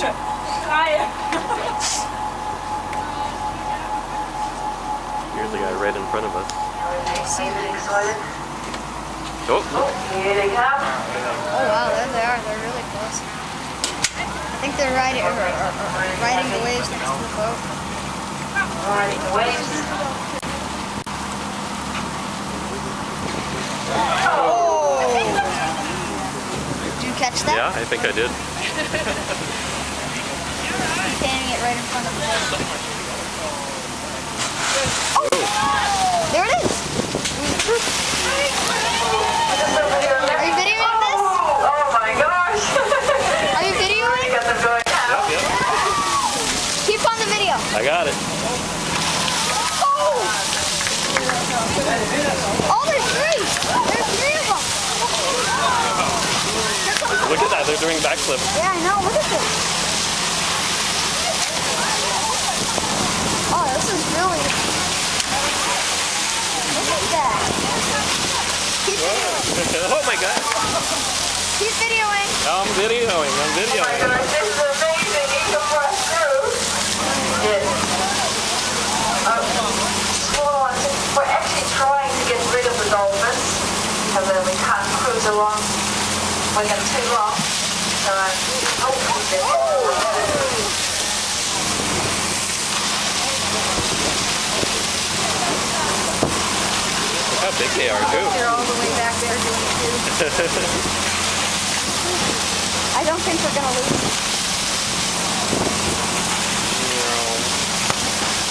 Here's the guy right in front of us. Oh, here they come. Oh wow, there they are. They're really close. I think they're riding the waves next to the boat. Riding the waves. Oh! Did you catch that? yeah, I think I did. Standing it right in front of the boat. Oh! There it is! Are you videoing this? Oh my gosh! Are you videoing? You got them going out. Yep. Keep on the video. I got it. Oh! Oh, there's three! There's three of them! Look at that, they're doing backflips. Yeah, I know. Look at this. Oh, this is really... Look at that. Keep videoing. Oh my god. Keep videoing. I'm videoing. Oh my gosh, this is amazing. You can brush through. Small ones. We're actually trying to get rid of the dolphins because we can't cruise along. We get too long. So How big they are too. They're all the way back there doing it too. I don't think we're gonna lose.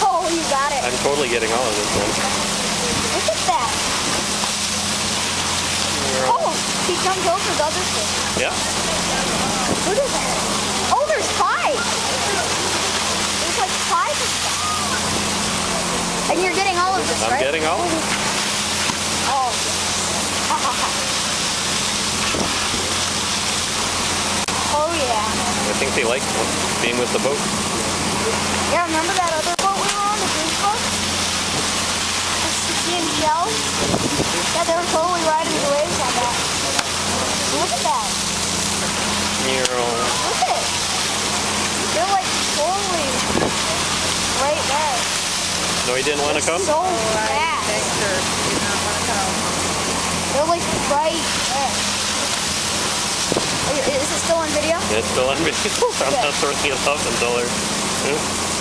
Oh, you got it. I'm totally getting all of this one. Look at that. Oh, he jumped over the other thing. Yeah. Look at that. Oh, there's five. There's like five of them. And you're getting all of this, I'm right? getting all of it. Oh. Oh, yeah. I think they like being with the boat. Yeah, remember that other boat we were on, the big boat? The Sicilian shells? Yeah, they were totally riding the waves on that. Look at that. Look at it. They're like totally right there. No, he didn't want to come? So fast. They're like right there. Is it still on video? It's still on video. I'm not throwing it off until they're...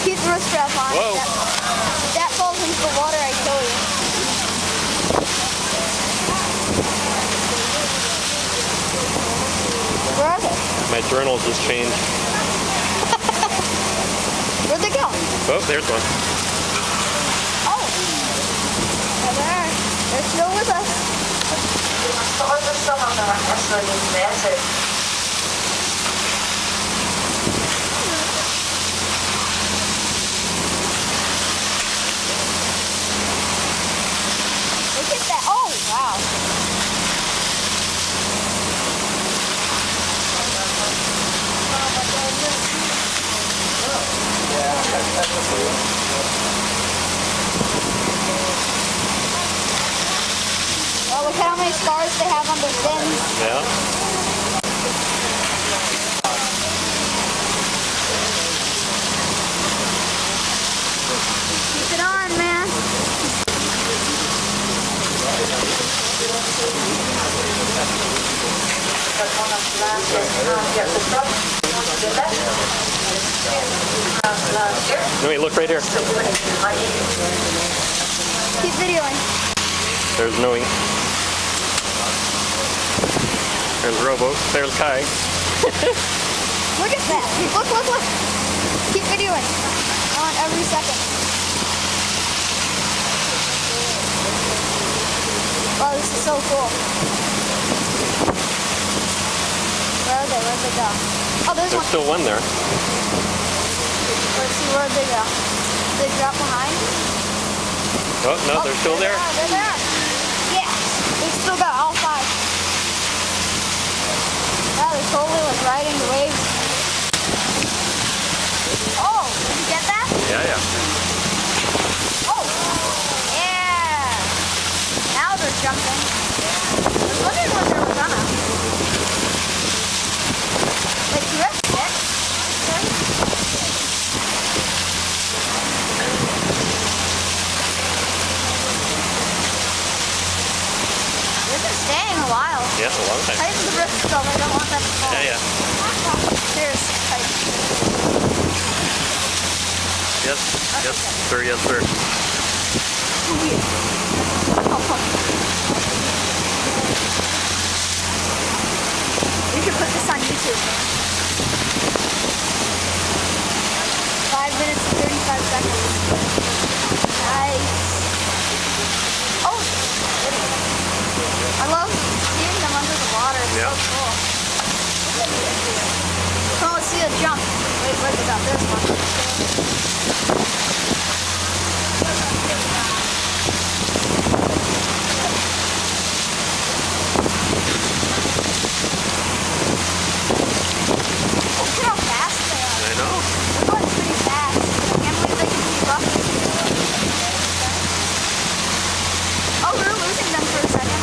Keep the wrist strap on. Whoa. If that falls into the water, I kill you. Where are they? My journal just changed. Where'd they go? Oh, there's one. Oh. There they are. They're still with us. some of them are absolutely massive. Look at that. Oh, wow. Well, look how many scars they have on their fins. Yeah. Keep it on, man. No, wait, look right here. Keep videoing. There's Noe. There's Robo. There's Kai. Look at that. Look, look, look. Keep videoing. On every second. Wow, this is so cool. Where are they? Where'd they go? Oh, there's There's one. still one there. Let's see, where'd they go? Did they drop behind? Oh, no, they're still there. They're there. Yes. They still got all five. Wow, they're totally like riding the waves. Oh, did you get that? Yeah, yeah. Oh, yeah. Now they're jumping. I was wondering what they were gonna. Like, drift it. Yeah, a long time. Tighten the wrist though, I don't want that to fall. Yeah, yeah. Here's tight. Yes, yes, sir, yes, sir. We should put this on YouTube. 5 minutes and 35 seconds. Nice. Oh! I love seeing them under the water. It's Yeah. so cool. Oh, let's see a jump. Wait, what about this one? Look how fast they are. I know. They're going pretty fast. I can't believe they can keep up. Oh, we were losing them for a second.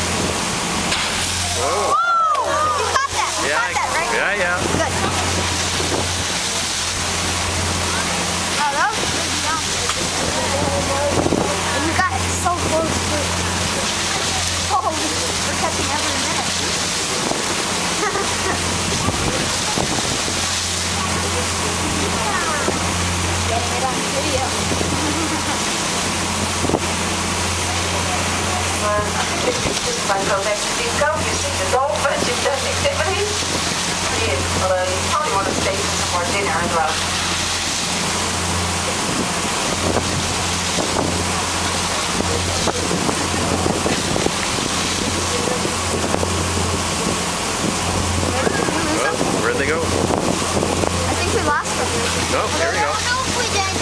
Whoa. Whoa! You got that. You got that, right? Yeah, yeah. Good. Oh, that was a good jump. And you got it so close, too. Oh, we're catching every minute. Getting it on video. Just by go next to Disco, you see the Dolphins, you've done activities. Although you probably want to stay for some more dinner as well. Oh, where'd they go? I think we lost them. Oh, here we go. I don't know if we did.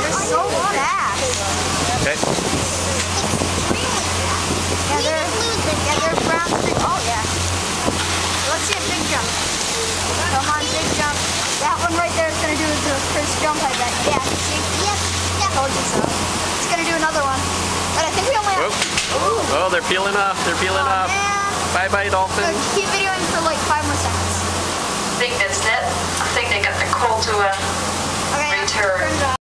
They're so fast. Okay. Yeah, they're brown. Oh, yeah. Let's see a big jump. Come on, big jump. That one right there is going to do the first jump, I bet. Yeah, see? Yep. Yeah, told you so. It's going to do another one. But I think we only have... Whoop. Oh, they're peeling off. They're peeling off. Man. Bye-bye, Dolphins. Keep videoing for like 5 more seconds. I think that's it. I think they got the call to a Okay, return. turn it off.